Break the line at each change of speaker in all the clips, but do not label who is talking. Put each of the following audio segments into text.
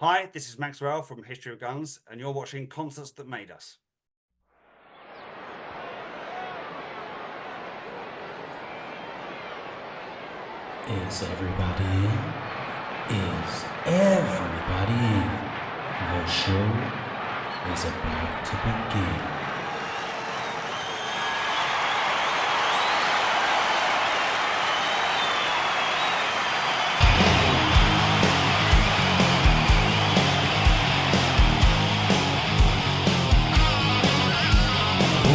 Hi, this is Max Rael from History of Guns, and you're watching Concerts That Made Us.
Is everybody in? Is everybody in? The show is about to begin.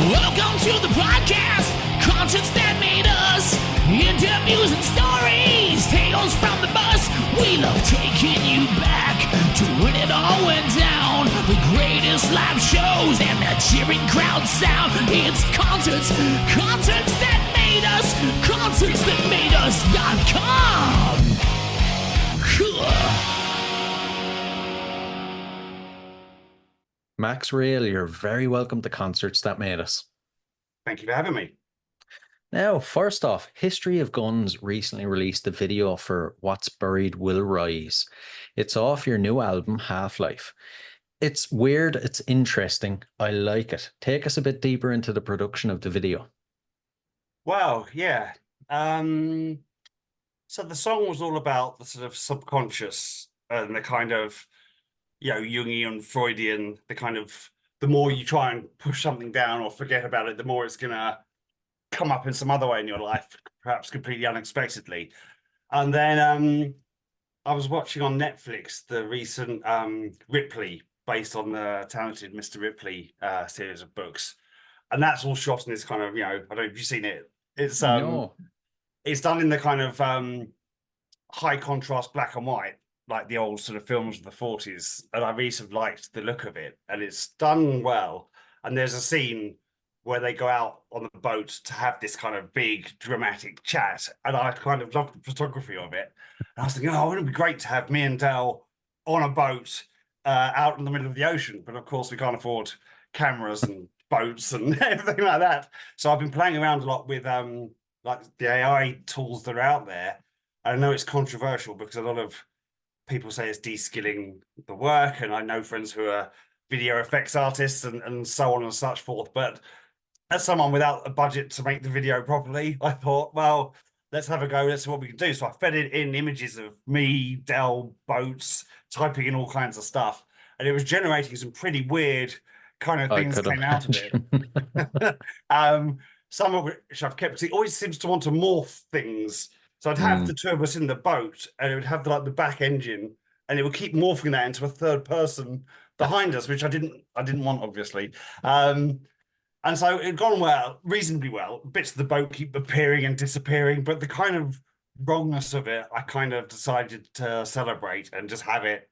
Welcome to the podcast, concerts that made us, interviews and stories, tales from the bus. We love taking you back to when it all went down. The greatest live shows and the cheering crowd sound. It's concerts that made us, concertsthatmadeus.com.
Max Rael, you're very welcome to Concerts That Made Us.
Thank you for having me.
Now, first off, History of Guns recently released a video for What's Buried Will Rise. It's off your new album, Half-Life. It's weird, it's interesting, I like it. Take us a bit deeper into the production of the video.
Well, yeah. So the song was all about the sort of subconscious and the kind of, Jungian, Freudian, the more you try and push something down or forget about it, the more it's going to come up in some other way in your life, perhaps completely unexpectedly. And then I was watching on Netflix the recent Ripley, based on the talented Mr. Ripley series of books. And that's all shot in this kind of, I don't know if you've seen it. It's
No.
It's done in the kind of high contrast black and white, like the old sort of films of the 40s. And I really sort of liked the look of it, and it's done well. And there's a scene where they go out on the boat to have this kind of big dramatic chat, and I kind of loved the photography of it. And I was thinking, oh, wouldn't it be great to have me and Dell on a boat out in the middle of the ocean? But of course we can't afford cameras and boats and everything like that. So I've been playing around a lot with like the AI tools that are out there. I know it's controversial because a lot of people say it's de-skilling the work, and I know friends who are video effects artists and so on and such forth. But as someone without a budget to make the video properly, I thought, well, let's have a go. Let's see what we can do. So I fed it in images of me, Dell, boats, typing in all kinds of stuff, and it was generating some pretty weird kind of things came out of it. Some of which I've kept. It always seems to want to morph things. So I'd have the two of us in the boat, and it would have the back engine, and it would keep morphing that into a third person behind us, which I didn't want, obviously. And so it had gone well, reasonably well. Bits of the boat keep appearing and disappearing, but the kind of wrongness of it, I kind of decided to celebrate and just have it,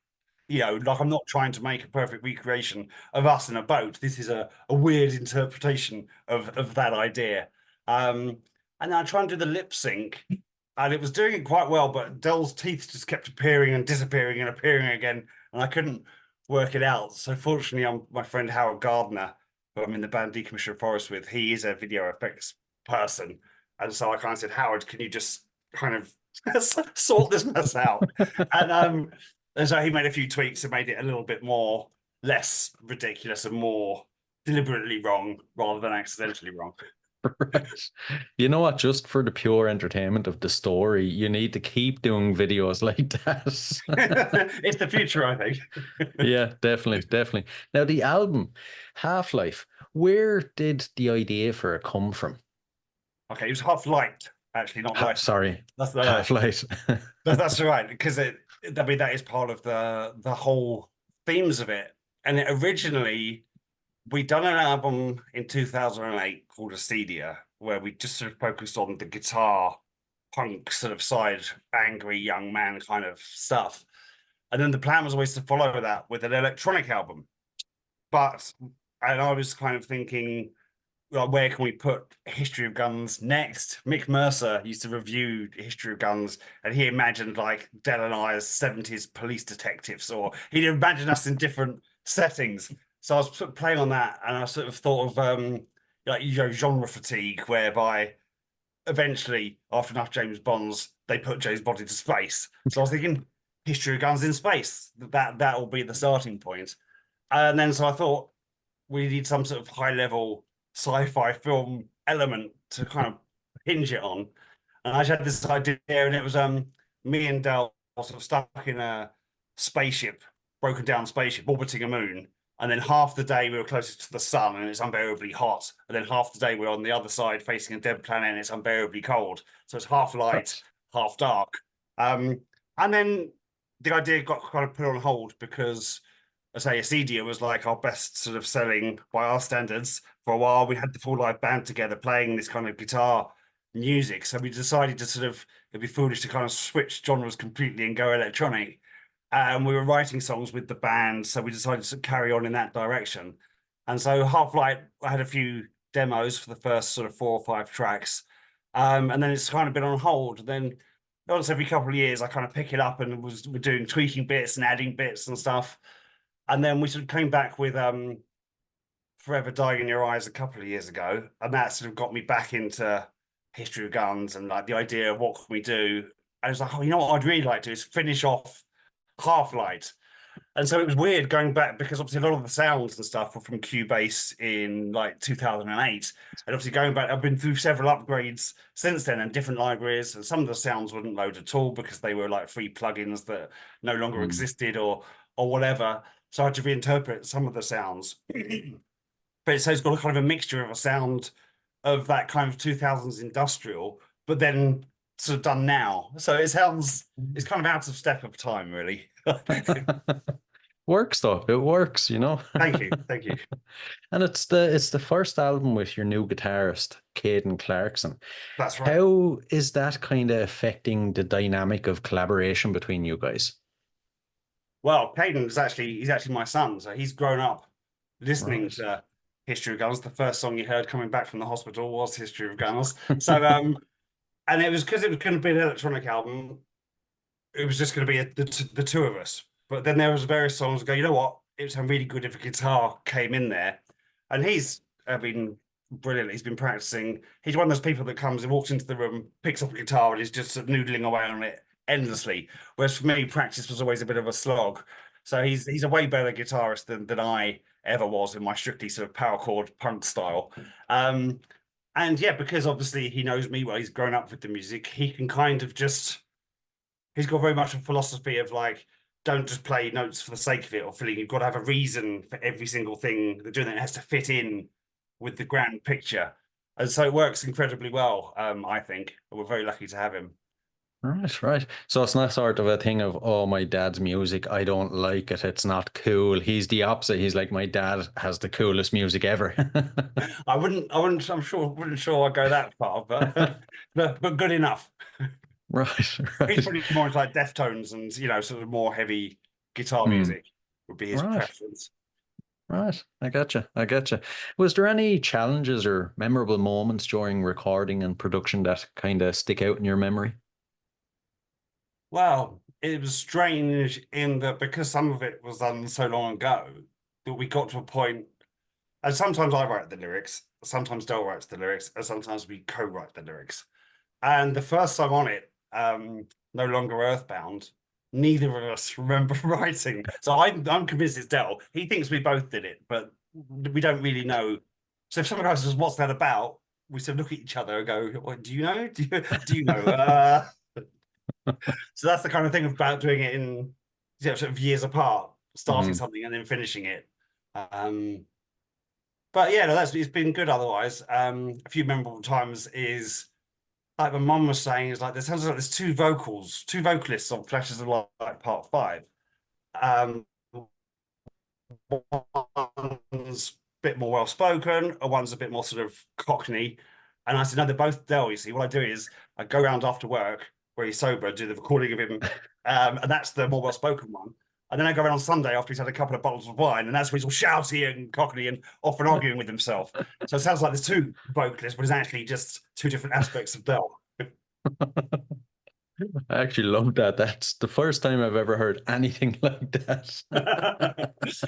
like I'm not trying to make a perfect recreation of us in a boat. This is a weird interpretation of that idea. And then I try and do the lip sync, and it was doing it quite well, but Dell's teeth just kept appearing and disappearing and appearing again, and I couldn't work it out. So fortunately, my friend Howard Gardner, who I'm in the band Decommissioned Forest with, he is a video effects person. And so I kind of said, Howard, can you just kind of sort this mess out? And so he made a few tweaks and made it a little bit less ridiculous and more deliberately wrong rather than accidentally wrong.
Right. You know what? Just for the pure entertainment of the story, you need to keep doing videos like that.
It's the future, I think.
Yeah, definitely. Now, the album, Half-Life, where did the idea for it come from?
Okay, it was Half-Light, actually, not light.
Sorry,
That's
Half-Light.
That's right, because that is part of the whole themes of it. And originally, we'd done an album in 2008 called Acedia, where we just sort of focused on the guitar punk sort of side, angry young man kind of stuff. And then the plan was always to follow that with an electronic album. And I was kind of thinking, well, where can we put History of Guns next? Mick Mercer used to review History of Guns, and he imagined like Del and I as 70s police detectives, or he'd imagine us in different settings. So I was sort of playing on that, and I sort of thought of genre fatigue, whereby eventually, after enough James Bonds, they put James Bond into space. So I was thinking, history of guns in space. That will be the starting point. And then so I thought we need some sort of high level sci-fi film element to kind of hinge it on. And I just had this idea, and it was me and Del sort of stuck in a spaceship, broken down spaceship orbiting a moon. And then half the day we were closest to the sun and it's unbearably hot. And then half the day we're on the other side facing a dead planet and it's unbearably cold. So it's half light, half dark. And then the idea got kind of put on hold because, I say, Acedia was like our best sort of selling by our standards for a while. We had the full live band together playing this kind of guitar music. So we decided to sort of, it'd be foolish to kind of switch genres completely and go electronic. And we were writing songs with the band, so we decided to carry on in that direction. And so Half Light, I had a few demos for the first sort of 4 or 5 tracks. And then it's kind of been on hold. Then once every couple of years, I kind of pick it up and we're doing tweaking bits and adding bits and stuff. And then we sort of came back with Forever Dying in Your Eyes a couple of years ago. And that sort of got me back into history of guns and like the idea of what can we do. I was like, oh, you know what I'd really like to do is finish off Half Light. And so it was weird going back because obviously a lot of the sounds and stuff were from Cubase in like 2008. And obviously going back, I've been through several upgrades since then and different libraries. And some of the sounds wouldn't load at all because they were like free plugins that no longer existed or whatever. So I had to reinterpret some of the sounds. But so it's got a kind of a mixture of a sound of that kind of 2000s industrial, but then sort of done now. So it sounds, it's kind of out of step of time, really.
Works though, it works, you know.
Thank you.
And it's the first album with your new guitarist, Caden Clarkson.
That's right.
How is that kind of affecting the dynamic of collaboration between you guys?
Well, Caden is he's actually my son, so he's grown up listening to History of Guns. The first song you heard coming back from the hospital was History of Guns. So and it was because it was going to be an electronic album. It was just going to be the two of us. But then there was various songs that go, you know what? It would sound really good if a guitar came in there. And he's been brilliant. He's been practicing. He's one of those people that comes and walks into the room, picks up a guitar, and is just sort of noodling away on it endlessly. Whereas for me, practice was always a bit of a slog. So he's a way better guitarist than I ever was in my strictly sort of power chord punk style. And yeah, because obviously he knows me well, he's grown up with the music, he can kind of just, he's got very much a philosophy of like, don't just play notes for the sake of it or feeling you've got to have a reason for every single thing they're doing. It has to fit in with the grand picture. And so it works incredibly well, I think. We're very lucky to have him.
Right. So it's not sort of a thing of, oh, my dad's music, I don't like it, it's not cool. He's the opposite. He's like, my dad has the coolest music ever.
I wouldn't sure I'd go that far, but good enough.
Right.
He's probably more into like Deftones and, you know, sort of more heavy guitar music would be his preference.
Right. I gotcha. Was there any challenges or memorable moments during recording and production that kind of stick out in your memory?
Well, it was strange in that because some of it was done so long ago that we got to a point, and sometimes I write the lyrics, sometimes Del writes the lyrics, and sometimes we co-write the lyrics. And the first song on it, No Longer Earthbound, neither of us remember writing. So I'm convinced it's Del. He thinks we both did it, but we don't really know. So if someone asks us what's that about, we sort of look at each other and go, well, do you know? Do you know? So that's the kind of thing about doing it in, you know, sort of years apart, starting something and then finishing it. But yeah, no, it's been good otherwise. A few memorable times is, like my mum was saying, is like there sounds like there's two vocalists on Flashes of Light Part 5. One's a bit more well spoken, and one's a bit more sort of cockney. And I said, no, they're both Del. You see, what I do is I go around after work where he's sober, do the recording of him, and that's the more well-spoken one. And then I go around on Sunday after he's had a couple of bottles of wine, and that's where he's all shouty and cockney and often arguing with himself. So it sounds like there's two vocalists, but it's actually just two different aspects of Del.
I actually love that. That's the first time I've ever heard anything like that.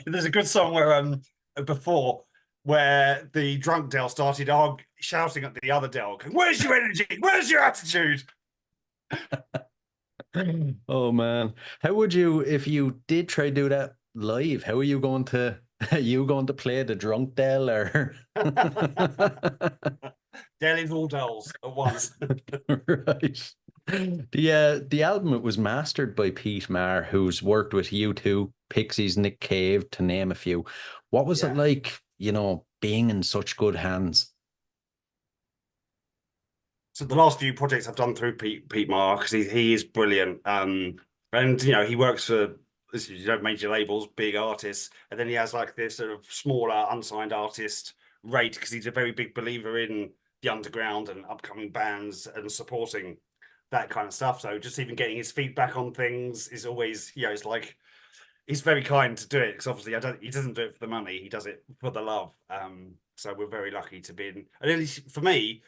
There's a good song where before where the drunk Del started shouting at the other Del, going, "Where's your energy? Where's your attitude?"
Oh man. How would you, if you did try to do that live, how are you going to are you going to play the drunk Dell or
Delhi's all dolls at once.
right? The album, it was mastered by Pete Marr, who's worked with U2, Pixies, Nick Cave, to name a few. What was it
Yeah.
like, being in such good hands?
So the last few projects I've done through Pete Marr, because he is brilliant. And he works for major labels, big artists, and then he has like this sort of smaller unsigned artist rate because he's a very big believer in the underground and upcoming bands and supporting that kind of stuff. So just even getting his feedback on things is always, it's like he's very kind to do it because obviously he doesn't do it for the money, he does it for the love. So we're very lucky to be in, and at least for me,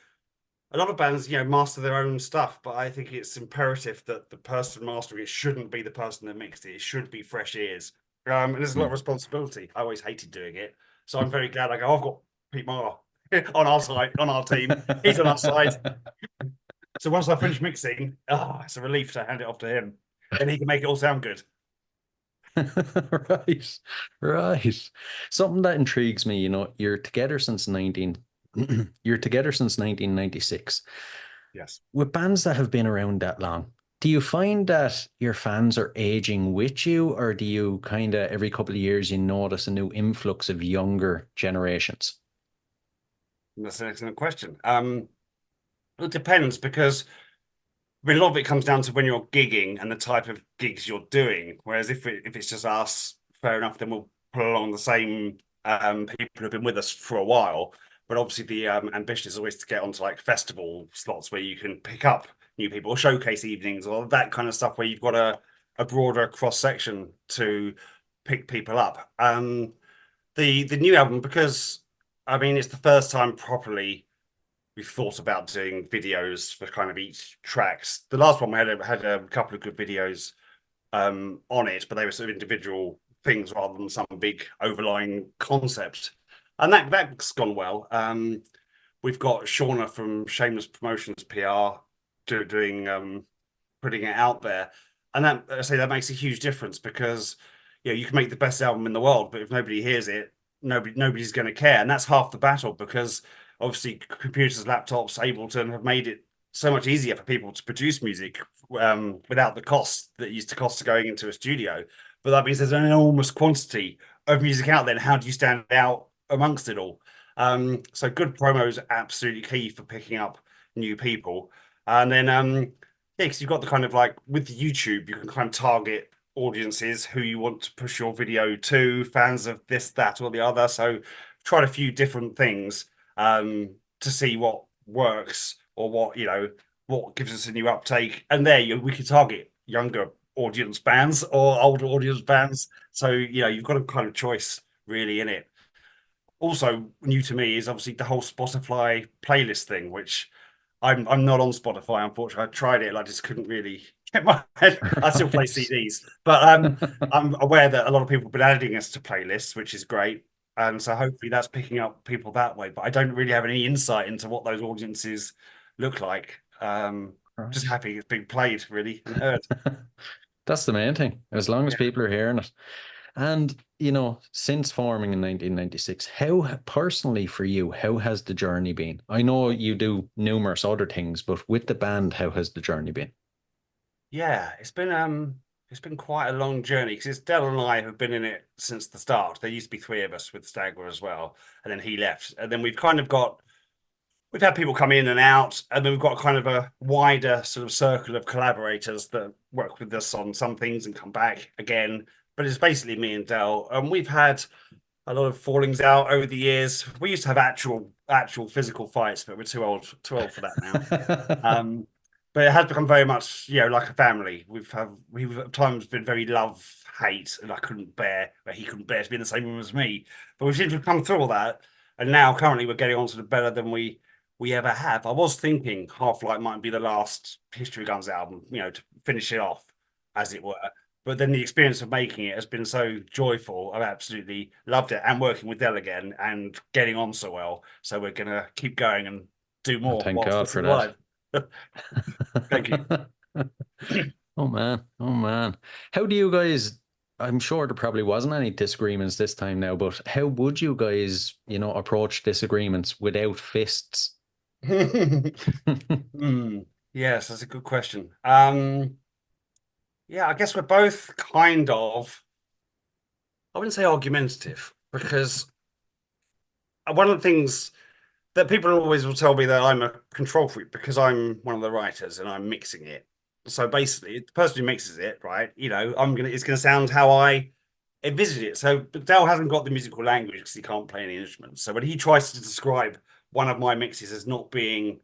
a lot of bands, master their own stuff, but I think it's imperative that the person mastering it shouldn't be the person that mixed it. It should be fresh ears. And there's a lot of responsibility. I always hated doing it. So I'm very glad I've got Pete Marr on our side, on our team. He's on our side. So once I finish mixing, it's a relief to hand it off to him. Then he can make it all sound good.
Right, right. Something that intrigues me, you're together since 1996.
Yes.
With bands that have been around that long, do you find that your fans are aging with you, or do you kind of every couple of years you notice a new influx of younger generations?
That's an excellent question. It depends because a lot of it comes down to when you're gigging and the type of gigs you're doing. Whereas if it's just us, fair enough, then we'll pull along the same people who've been with us for a while. But obviously, the ambition is always to get onto like festival slots where you can pick up new people, or showcase evenings, or that kind of stuff where you've got a broader cross section to pick people up. The new album, because I mean it's the first time properly we've thought about doing videos for kind of each tracks. The last one we had a couple of good videos on it, but they were sort of individual things rather than some big overlying concept. And that's gone well. We've got Shauna from Shameless Promotions PR doing putting it out there, and that I say that makes a huge difference because you can make the best album in the world, but if nobody hears it, nobody's going to care, and that's half the battle because obviously computers, laptops, Ableton have made it so much easier for people to produce music without the cost that used to cost to going into a studio. But that means there's an enormous quantity of music out there. And how do you stand out amongst it all? So good promo is absolutely key for picking up new people. And then, yeah, because you've got the kind of like with YouTube, you can kind of target audiences who you want to push your video to, fans of this, that, or the other. So tried a few different things to see what works or what gives us a new uptake. And there we could target younger audience bands or older audience bands. So you've got a kind of choice really in it. Also new to me is obviously the whole Spotify playlist thing, which I'm not on Spotify, unfortunately. I tried it, and I just couldn't really get my head. I still play CDs, but I'm aware that a lot of people have been adding us to playlists, which is great. And so hopefully that's picking up people that way. But I don't really have any insight into what those audiences look like. Just
Right.
happy it's being played really and heard.
That's the main thing, as long as
Yeah.
people are hearing it. And, since forming in 1996, how personally for you, how has the journey been? I know you do numerous other things, but with the band, how has the journey been?
Yeah, it's been quite a long journey because it's Dell and I have been in it since the start. There used to be three of us with Stagger as well, and then he left. And then we've had people come in and out, and then we've got kind of a wider sort of circle of collaborators that work with us on some things and come back again. But it's basically me and Dell, and we've had a lot of fallings out over the years. We used to have actual physical fights, but we're too old for that now. Um, but it has become very much, like a family. We've at times been very love hate, and he couldn't bear to be in the same room as me. But we seem to have come through all that, and now currently we're getting on to the better than we ever have. I was thinking Half Light might be the last History Guns album, to finish it off, as it were. But then the experience of making it has been so joyful. I've absolutely loved it, and working with Del again and getting on so well. So we're gonna keep going and do
Oh,
more
thank
whilst we're
God for
still
that.
alive. Thank you.
Oh man, oh man. How do you guys, I'm sure there probably wasn't any disagreements this time now, but how would you guys, approach disagreements without fists?
Hmm. Yes, that's a good question. Yeah, I guess we're both kind of, I wouldn't say argumentative, because one of the things that people always will tell me that I'm a control freak because I'm one of the writers and I'm mixing it. So basically, the person who mixes it, right? It's gonna sound how I envisioned it. So, but Dale hasn't got the musical language because he can't play any instruments. So when he tries to describe one of my mixes as not being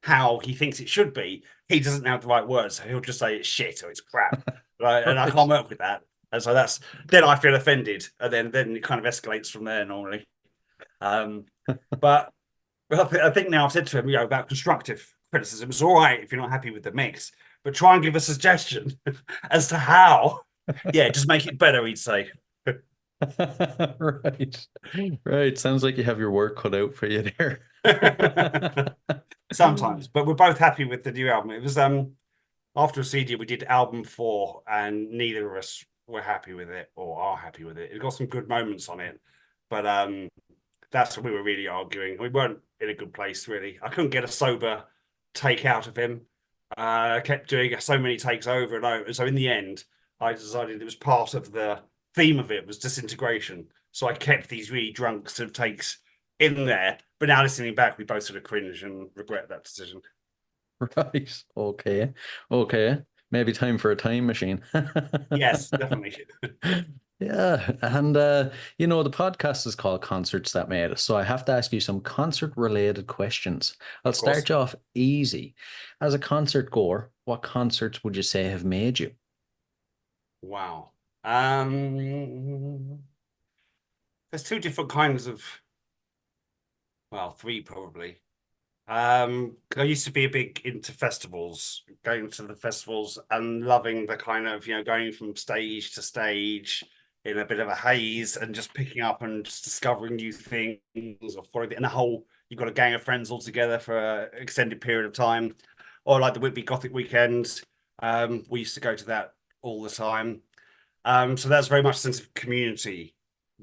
how he thinks it should be, he doesn't have the right words. So he'll just say it's shit or it's crap, right? And I
Right.
can't work with that. And so then I feel offended, and then it kind of escalates from there normally. Um, but I think now I've said to him, about constructive criticism. It's all right if you're not happy with the mix, but try and give a suggestion as to how. Yeah, just make it better, he'd say.
Right. Right. Sounds like you have your work cut out for you there.
Sometimes, but we're both happy with the new album. It was after a CD we did album 4, and neither of us were happy with it or are happy with it. It got some good moments on it, but that's when we were really arguing. We weren't in a good place, really. I couldn't get a sober take out of him. I kept doing so many takes over and over. So in the end, I decided it was part of the theme of it was disintegration. So I kept these really drunk sort of takes in there. But now listening back, we both sort of cringe and regret that decision.
Right. Okay. Okay. Maybe time for a time machine.
Yes, definitely.
Yeah. And the podcast is called Concerts That Made Us. So I have to ask you some concert related questions. I'll
Of course.
start you off easy. As a concert goer, what concerts would you say have made you?
Wow. There's two different kinds of, well, three probably. I used to be a big into festivals, going to the festivals and loving the kind of, going from stage to stage in a bit of a haze and just picking up and just discovering new things or following it in a whole, you've got a gang of friends all together for an extended period of time. Or like the Whitby Gothic weekend. We used to go to that all the time. So that's very much a sense of community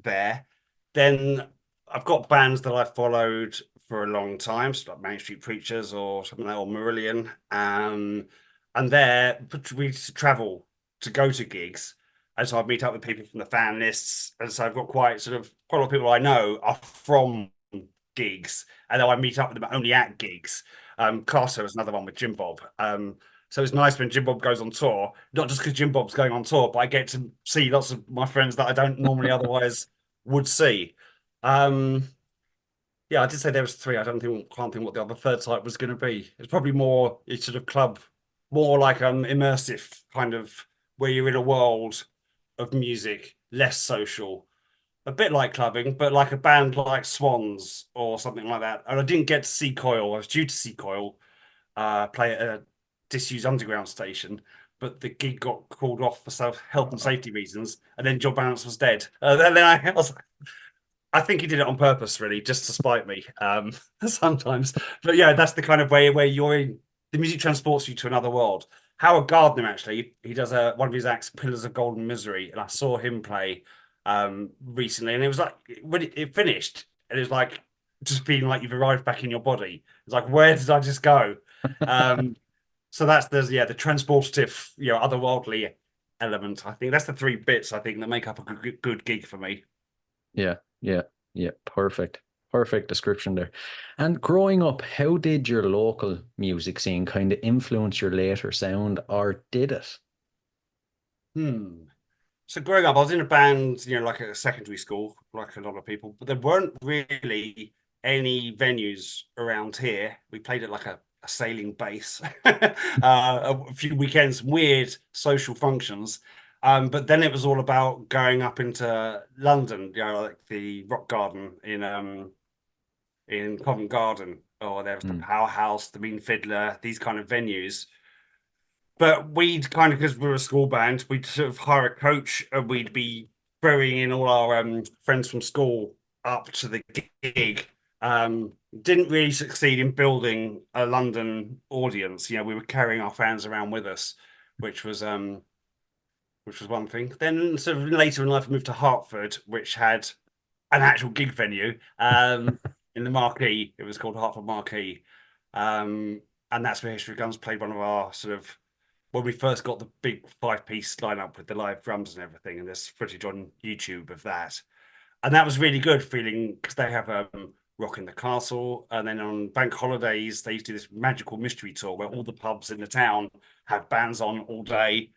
there. Then I've got bands that I followed for a long time, so like Main Street Preachers or something like or Marillion. And there we used to travel to go to gigs. And so I'd meet up with people from the fan lists. And so I've got quite a lot of people I know are from gigs. And then I meet up with them only at gigs. Carter is another one with Jim Bob. So it's nice when Jim Bob goes on tour, not just because Jim Bob's going on tour, but I get to see lots of my friends that I don't normally otherwise would see. Um, yeah, I did say there was three. Can't think what the other third type was going to be. It's probably more it's sort of club, more like immersive kind of where you're in a world of music, less social, a bit like clubbing, but like a band like Swans or something like that. And I didn't get to see Coil. I was due to see Coil play at a disused underground station, but the gig got called off for health and safety reasons, and then John Balance was dead. And then I was like, I think he did it on purpose, really, just to spite me. Sometimes, but yeah, that's the kind of way where you're in. The music transports you to another world. Howard Gardner actually, he does one of his acts, Pillars of Golden Misery, and I saw him play recently, and it was like when it finished, and it was like just being like you've arrived back in your body. It's like where did I just go? Um, so there's the transportative, otherworldly element. I think that's the three bits I think that make up a good gig for me.
Yeah, yeah, yeah. Perfect. Perfect description there. And growing up, how did your local music scene kind of influence your later sound, or did it?
Hmm. So growing up, I was in a band, like at a secondary school, like a lot of people, but there weren't really any venues around here. We played at like a sailing base, a few weekends, weird social functions. But then it was all about going up into London, like the Rock Garden in Covent Garden, or there was the
Hmm.
Powerhouse, the Mean Fiddler, these kind of venues. But we'd kind of, because we were a school band, we'd sort of hire a coach and we'd be ferrying in all our friends from school up to the gig. Didn't really succeed in building a London audience. We were carrying our fans around with us. which was one thing. Then sort of later in life, I moved to Hertford, which had an actual gig venue in the Marquee. It was called Hertford Marquee. And that's where History of Guns played one of our sort of, when we first got the big 5-piece lineup with the live drums and everything. And there's footage on YouTube of that. And that was really good feeling, because they have Rock in the Castle. And then on bank holidays, they used to do this magical mystery tour where all the pubs in the town have bands on all day.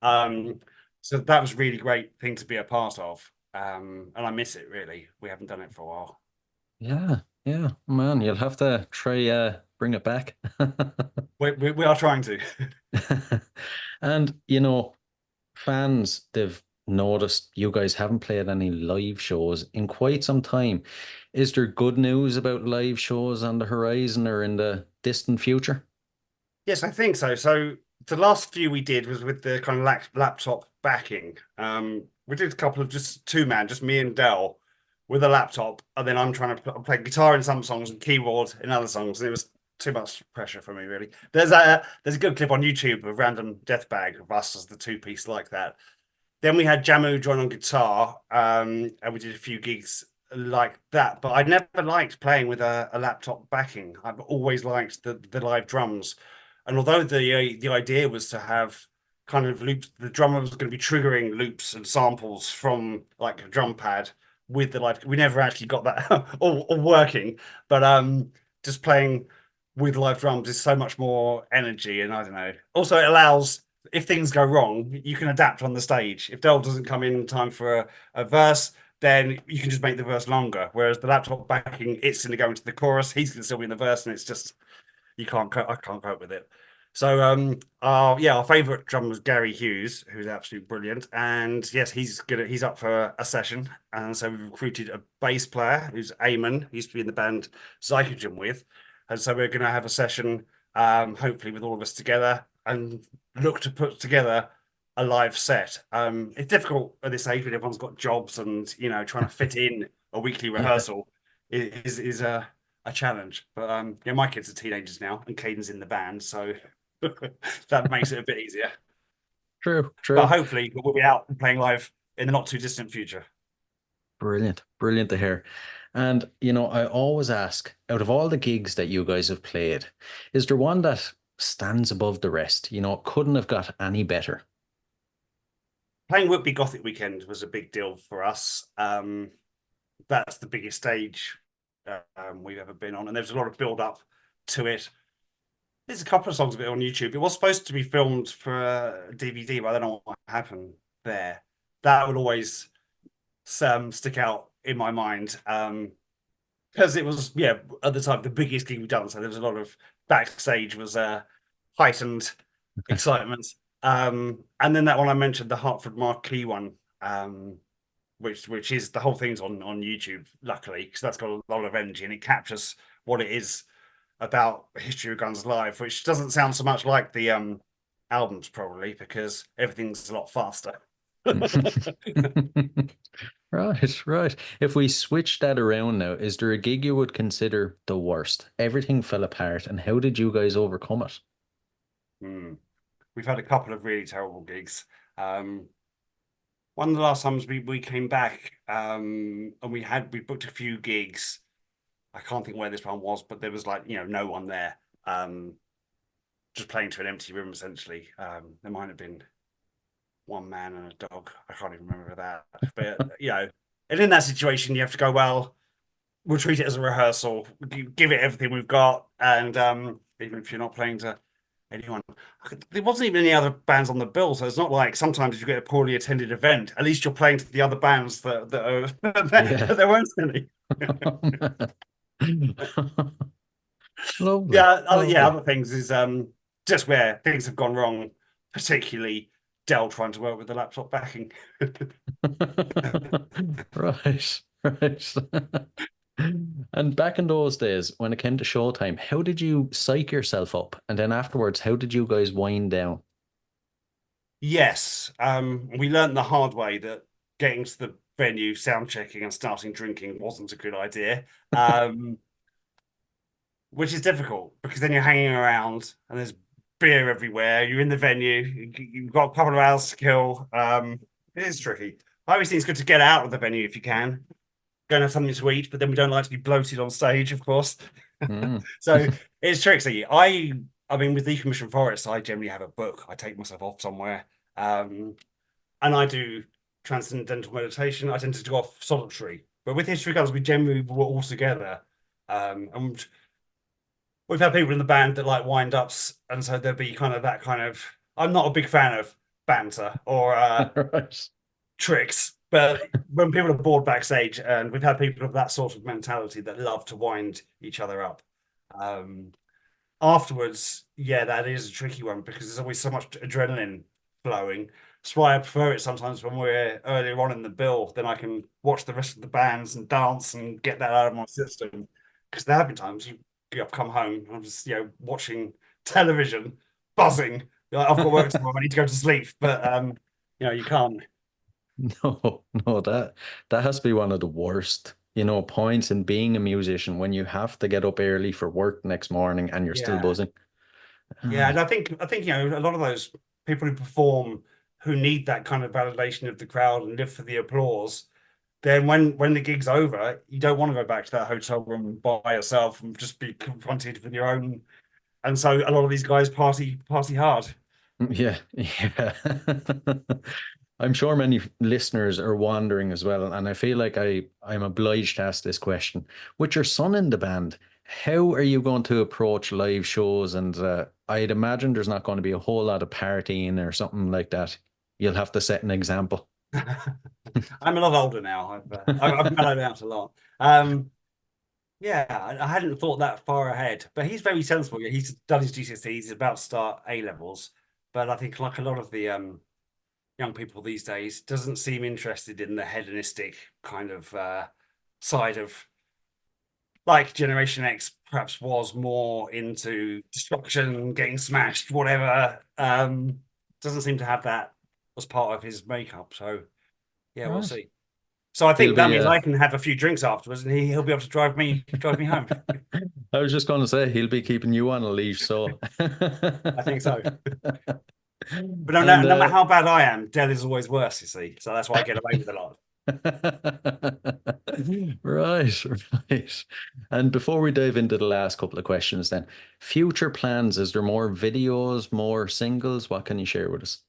So that was a really great thing to be a part of. And I miss it, really. We haven't done it for a while.
Yeah, yeah, man, you'll have to try bring it back.
We are trying to.
And fans, they've noticed you guys haven't played any live shows in quite some time. Is there good news about live shows on the horizon or in the distant future?
Yes, I think so. So the last few we did was with the kind of laptop backing. We did a couple of just two-man, just me and Dell with a laptop, and then I'm trying to play guitar in some songs and keyboard in other songs, and it was too much pressure for me, really. There's a good clip on YouTube of random death bag of us as the two-piece like that. Then we had Jamu join on guitar, and we did a few gigs like that. But I never liked playing with a laptop backing. I've always liked the live drums. And although the idea was to have kind of loops, the drummer was going to be triggering loops and samples from like a drum pad with the live. We never actually got that all working, but just playing with live drums is so much more energy, and I don't know. Also, it allows, if things go wrong, you can adapt on the stage. If Dell doesn't come in time for a verse, then you can just make the verse longer. Whereas the laptop backing, it's going to go into the chorus, he's going to still be in the verse, and it's just I can't cope with it. So our favorite drummer was Gary Hughes, who's absolutely brilliant, and yes, he's up for a session, and so we've recruited a bass player who's Eamon, who used to be in the band Zycogen with, and so we're going to have a session, hopefully with all of us together, and look to put together a live set. It's difficult at this age when everyone's got jobs, and trying to fit in a weekly
Yeah.
rehearsal is a challenge. But yeah, my kids are teenagers now, and Caden's in the band, so that makes it a bit easier.
True,
But
true.
hopefully we'll be out and playing live in the not too distant future.
Brilliant, brilliant to hear. And I always ask, out of all the gigs that you guys have played, is there one that stands above the rest? Couldn't have got any better.
Playing Whitby Gothic Weekend was a big deal for us. That's the biggest stage we've ever been on, and there's a lot of build up to it. There's a couple of songs of it on YouTube. It was supposed to be filmed for a DVD, but I don't know what happened there. That would always stick out in my mind, because it was, yeah, at the time the biggest gig we've done. So there was a lot of backstage was heightened excitement. And then that one I mentioned, the Hertford Marquee one, which is, the whole thing's on YouTube, luckily, because that's got a lot of energy and it captures what it is about History of Guns live, which doesn't sound so much like the albums, probably, because everything's a lot faster.
Right, right. If we switch that around now, is there a gig you would consider the worst? Everything fell apart, and how did you guys overcome it?
We've had a couple of really terrible gigs. One of the last times we came back, and we booked a few gigs. I can't think where this one was, but there was no one there. Just playing to an empty room, essentially. There might have been one man and a dog. I can't even remember that. But and in that situation, you have to go, well, we'll treat it as a rehearsal, give it everything we've got, and even if you're not playing to anyone, there wasn't even any other bands on the bill, so it's not like sometimes if you get a poorly attended event, at least you're playing to the other bands that are that there weren't any.
Lovely,
Yeah,
lovely.
other things is just where things have gone wrong, particularly Dell trying to work with the laptop backing.
Right, right. And back in those days, when it came to showtime, how did you psych yourself up? And then afterwards, how did you guys wind down?
Yes, we learned the hard way that getting to the venue, sound checking, and starting drinking wasn't a good idea. Which is difficult because then you're hanging around and there's beer everywhere. You're in the venue. You've got a couple of hours to kill. It is tricky. I always think it's good to get out of the venue if you can. Go and have something to eat, but then we don't like to be bloated on stage, of course. So it's tricky. I mean, with decommissioned forests, I generally have a book. I take myself off somewhere. And I do transcendental meditation. I tend to go off solitary. But with History of Guns, we generally were all together. And we've had people in the band that like wind-ups, and so there'll be kind of that kind of... I'm not a big fan of banter or
Right.
tricks, but when people are bored backstage, and we've had people of that sort of mentality that love to wind each other up. Afterwards, yeah, that is a tricky one because there's always so much adrenaline flowing. That's why I prefer it sometimes when we're earlier on in the bill, then I can watch the rest of the bands and dance and get that out of my system. Because there have been times I've come home and I'm just, watching television, buzzing. I've got work tomorrow, I need to go to sleep, but you can't.
No, that has to be one of the worst, points in being a musician when you have to get up early for work next morning and you're still
Yeah.
buzzing.
Yeah, and I think a lot of those people who perform who need that kind of validation of the crowd and live for the applause, then when the gig's over, you don't want to go back to that hotel room by yourself and just be confronted with your own. And so a lot of these guys party hard.
Yeah. I'm sure many listeners are wondering as well, and I feel like I'm obliged to ask this question. With your son in the band, how are you going to approach live shows? And I'd imagine there's not going to be a whole lot of partying or something like that. You'll have to set an example.
I'm a lot older now. I've mellowed out a lot. Yeah, I hadn't thought that far ahead, but he's very sensible. Yeah, he's done his GCSEs, he's about to start A levels, but I think like a lot of the young people these days, doesn't seem interested in the hedonistic kind of side of, like Generation X perhaps was more into destruction, getting smashed, whatever. Doesn't seem to have that as part of his makeup. So yeah, we'll
Right.
see. So I think
He'll
that
be,
means I can have a few drinks afterwards, and he'll be able to drive me home.
I was just going to say he'll be keeping you on a leash, so
I think so. But no,
And,
no matter how bad I am, Del is always worse, you see. So that's why I get away with a lot.
Right, right. And before we dive into the last couple of questions, then, future plans, is there more videos, more singles? What can you share with us?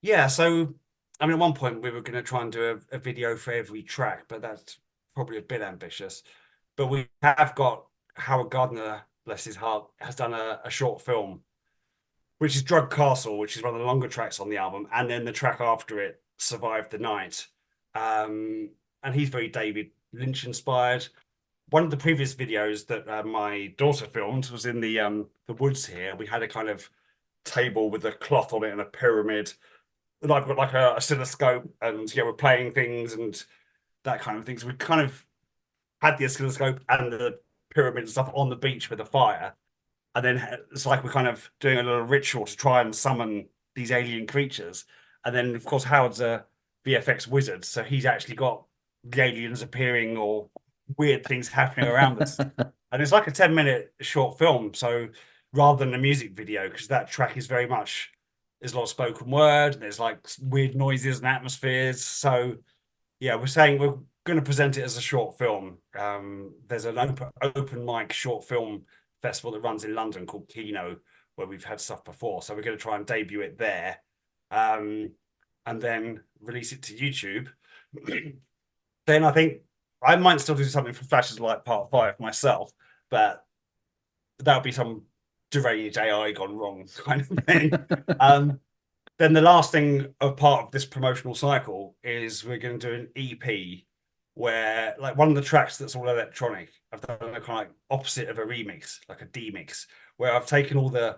Yeah, so I mean, at one point we were going to try and do a video for every track, but that's probably a bit ambitious. But we have got Howard Gardner, bless his heart, has done a short film, which is Drug Castle, which is one of the longer tracks on the album, and then the track after it, Survive the Night. And he's very David Lynch inspired. One of the previous videos that my daughter filmed was in the woods here. We had a kind of table with a cloth on it and a pyramid. And I've got like a oscilloscope, and we're playing things and that kind of thing. So we kind of had the oscilloscope and the pyramid and stuff on the beach with a fire. And then it's like we're kind of doing a little ritual to try and summon these alien creatures. And then, of course, Howard's a VFX wizard, so he's actually got the aliens appearing or weird things happening around us. And it's like a 10-minute short film. So rather than a music video, because that track is very much, there's a lot of spoken word, and there's like weird noises and atmospheres. So yeah, we're saying we're going to present it as a short film. There's an open mic short film festival that runs in London called Kino, where we've had stuff before. So we're going to try and debut it there, and then release it to YouTube. Then I think I might still do something for Flashes Light Part 5 myself, but that'll be some deranged AI gone wrong kind of thing. Then the last thing of part of this promotional cycle is we're going to do an EP where, like, one of the tracks that's all electronic, I've done a kind of like opposite of a remix, like a demix, where I've taken all the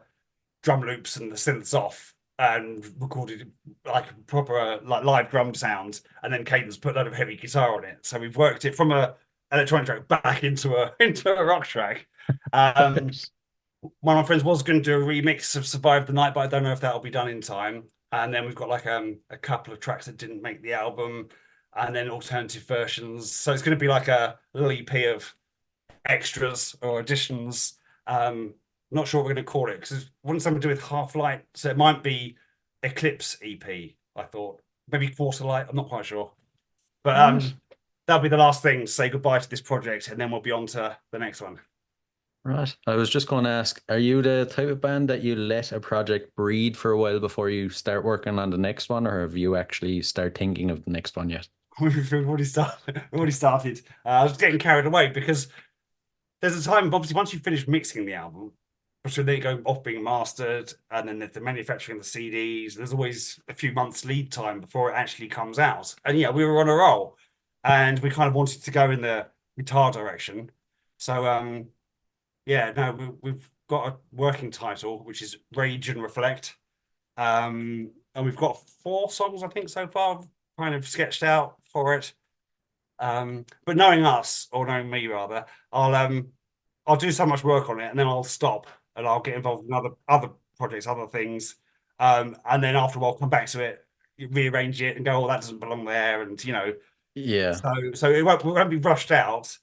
drum loops and the synths off and recorded like proper like live drum sounds, and then Caden's put a load of heavy guitar on it. So we've worked it from a electronic track back into a rock track. One of my friends was going to do a remix of Survive the Night, but I don't know if that'll be done in time. And then we've got like a couple of tracks that didn't make the album, and then alternative versions. So it's going to be like a little EP of extras or additions. Not sure what we're going to call it because wanting something to do with half light, so it might be Eclipse EP. I thought maybe quarter light. I'm not quite sure, but
Right.
that'll be the last thing. Say goodbye to this project, and then we'll be on to the next one.
Right. I was just going to ask, are you the type of band that you let a project breed for a while before you start working on the next one, or have you actually start thinking of the next one yet?
We've already started. I was getting carried away because there's a time, obviously, once you finish mixing the album, so they go off being mastered, and then there's the manufacturing of the CDs. There's always a few months lead time before it actually comes out. And yeah, we were on a roll, and we kind of wanted to go in the guitar direction. So yeah, no, we've got a working title which is Rage and Reflect, and we've got 4 songs I think so far, kind of sketched out for it. But knowing us, or knowing me rather, I'll do so much work on it and then I'll stop and I'll get involved in other projects, other things. And then after a while come back to it, rearrange it and go, oh, that doesn't belong there. And
Yeah.
so it won't be rushed out,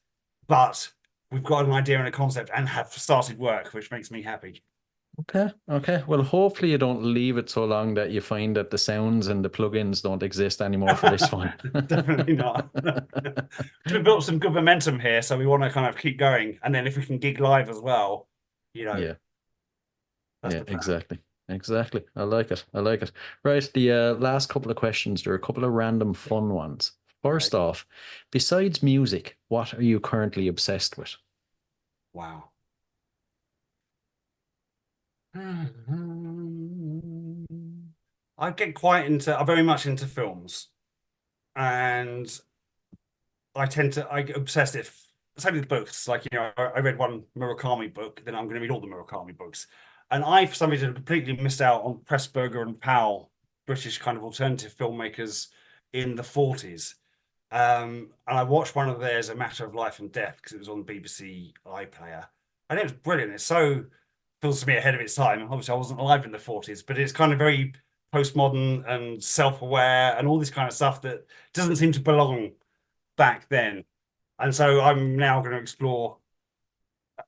but we've got an idea and a concept and have started work, which makes me happy.
Okay. Okay. Well, hopefully you don't leave it so long that you find that the sounds and the plugins don't exist anymore for this one.
Definitely not. We built some good momentum here, so we want to kind of keep going. And then if we can gig live as well,
Yeah.
that's
Yeah,
the plan.
exactly. Exactly. I like it. I like it. Right. The last couple of questions, there are a couple of random fun ones. First
Okay.
off, besides music, what are you currently obsessed with?
Wow. I get I'm very much into films, and I get obsessive. Same with books. Like, I read one Murakami book, then I'm going to read all the Murakami books. And I, for some reason, completely missed out on Pressburger and Powell, British kind of alternative filmmakers in the 40s. And I watched one of theirs, A Matter of Life and Death, because it was on BBC iPlayer. And it was brilliant. It so feels to me ahead of its time. Obviously, I wasn't alive in the 40s, but it's kind of very postmodern and self-aware and all this kind of stuff that doesn't seem to belong back then. And so I'm now going to explore.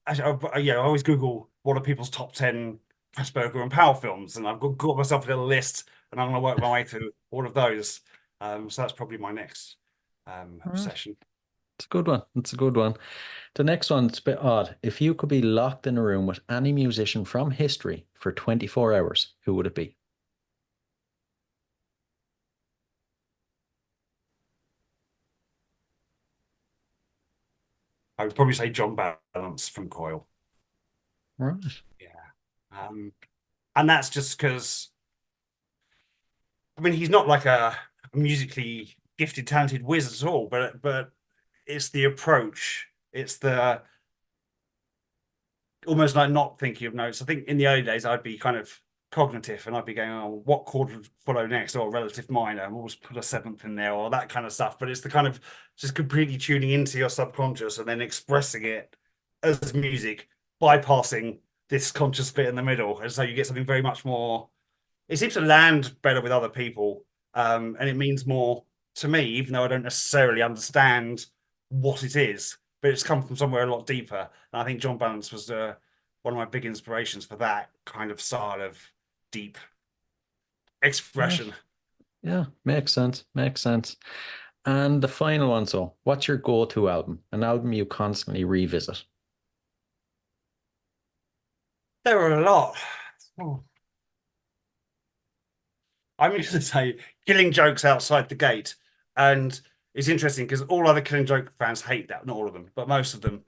I always Google what are people's top 10 Pressburger and Powell films, and I've got myself a little list, and I'm going to work my way through all of those. So that's probably my next
All right.
obsession.
It's a good one. It's a good one. The next one's a bit odd. If you could be locked in a room with any musician from history for 24 hours, who would it be?
I would probably say John Balance from Coil.
Right.
Yeah. And that's just because, I mean, he's not like a musically gifted, talented whiz at all, but it's the approach. It's the almost like not thinking of notes. I think in the early days, I'd be kind of cognitive and I'd be going, oh, what chord would follow next, or relative minor, and we'll just put a seventh in there, or that kind of stuff. But it's the kind of just completely tuning into your subconscious and then expressing it as music, bypassing this conscious bit in the middle. And so you get something very much more, it seems to land better with other people. And it means more to me, even though I don't necessarily understand what it is, but it's come from somewhere a lot deeper. And I think John Balance was one of my big inspirations for that kind of style of deep
Right.
expression.
Yeah, makes sense. Makes sense. And the final one, so what's your go-to album? An album you constantly revisit?
There were a lot. Oh. I'm going to say Killing Jokes Outside the Gate. And it's interesting because all other Killing Joke fans hate that. Not all of them, but most of them.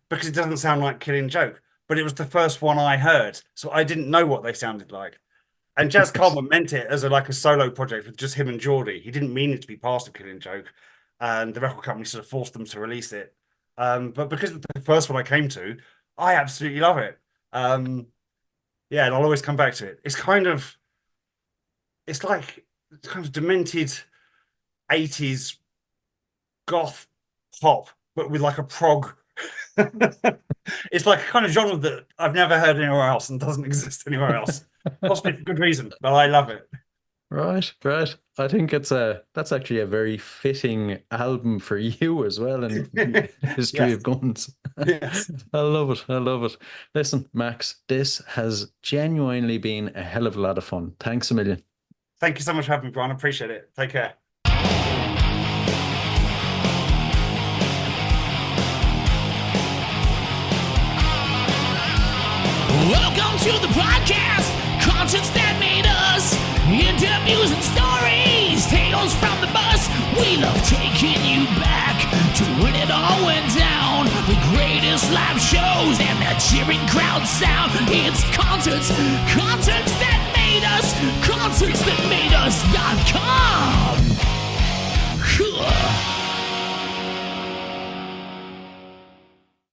Because it doesn't sound like Killing Joke. But it was the first one I heard. So I didn't know what they sounded like. And Jazz Coleman meant it as like a solo project with just him and Geordie. He didn't mean it to be part of Killing Joke. And the record company sort of forced them to release it. But because it's the first one I came to, I absolutely love it. Yeah, and I'll always come back to it. It's like kind of demented 80s goth pop, but with like a prog. It's like a kind of genre that I've never heard anywhere else and doesn't exist anywhere else. Possibly for good reason, but I love it.
Right, right. I think that's actually a very fitting album for you as well, and history
Yes.
of guns.
Yes.
I love it. I love it. Listen, Max, this has genuinely been a hell of a lot of fun. Thanks a million.
Thank you so much for having me, Brian. I appreciate it. Take care.
Welcome to the podcast, concerts that made us into music stories, tales from the bus. We love taking you back to when it all went down. The greatest live shows and the cheering crowd sound. It's concerts that made us, concerts that made us.com.